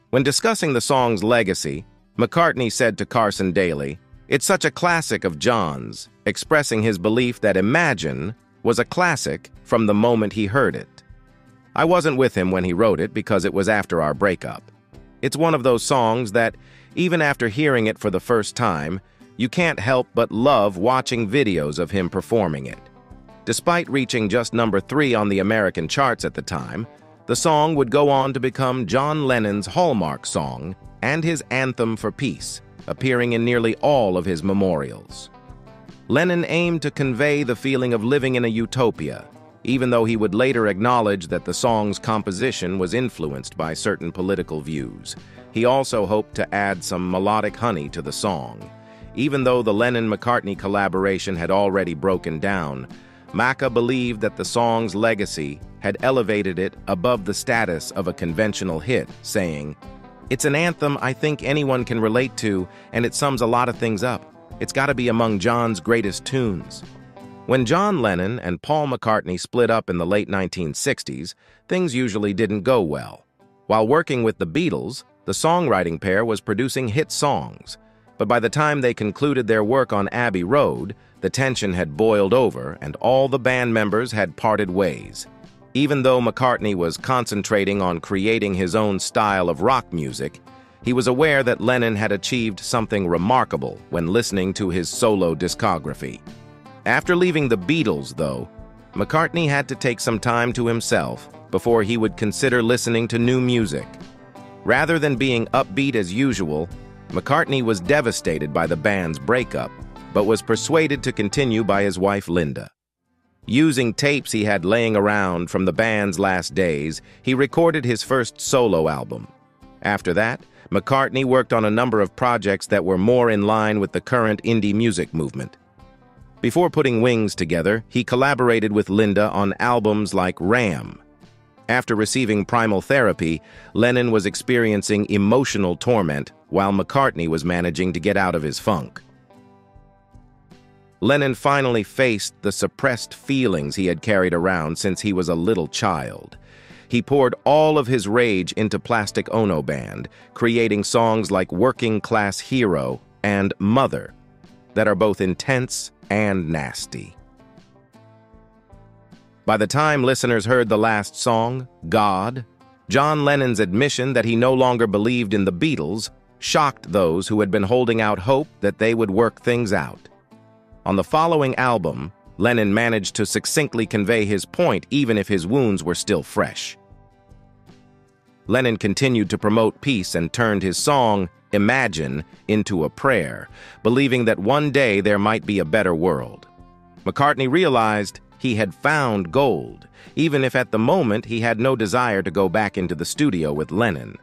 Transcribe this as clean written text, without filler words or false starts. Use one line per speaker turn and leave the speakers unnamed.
When discussing the song's legacy, McCartney said to Carson Daly, "It's such a classic of John's," expressing his belief that Imagine was a classic from the moment he heard it. "I wasn't with him when he wrote it because it was after our breakup. It's one of those songs that, even after hearing it for the first time, you can't help but love watching videos of him performing it." Despite reaching just number 3 on the American charts at the time, the song would go on to become John Lennon's hallmark song and his anthem for peace, appearing in nearly all of his memorials. Lennon aimed to convey the feeling of living in a utopia, even though he would later acknowledge that the song's composition was influenced by certain political views. He also hoped to add some melodic honey to the song. Even though the Lennon-McCartney collaboration had already broken down, Macca believed that the song's legacy had elevated it above the status of a conventional hit, saying, "It's an anthem I think anyone can relate to, and it sums a lot of things up. It's got to be among John's greatest tunes." When John Lennon and Paul McCartney split up in the late 1960s, things usually didn't go well. While working with the Beatles, the songwriting pair was producing hit songs, but by the time they concluded their work on Abbey Road, the tension had boiled over and all the band members had parted ways. Even though McCartney was concentrating on creating his own style of rock music, he was aware that Lennon had achieved something remarkable when listening to his solo discography. After leaving the Beatles, though, McCartney had to take some time to himself before he would consider listening to new music. Rather than being upbeat as usual, McCartney was devastated by the band's breakup, but was persuaded to continue by his wife Linda. Using tapes he had laying around from the band's last days, he recorded his first solo album. After that, McCartney worked on a number of projects that were more in line with the current indie music movement. Before putting Wings together, he collaborated with Linda on albums like Ram. After receiving primal therapy, Lennon was experiencing emotional torment while McCartney was managing to get out of his funk. Lennon finally faced the suppressed feelings he had carried around since he was a little child. He poured all of his rage into Plastic Ono Band, creating songs like Working Class Hero and Mother that are both intense and nasty. By the time listeners heard the last song, God, John Lennon's admission that he no longer believed in the Beatles shocked those who had been holding out hope that they would work things out. On the following album, Lennon managed to succinctly convey his point even if his wounds were still fresh. Lennon continued to promote peace and turned his song, Imagine, into a prayer, believing that one day there might be a better world. McCartney realized he had found gold, even if at the moment he had no desire to go back into the studio with Lennon.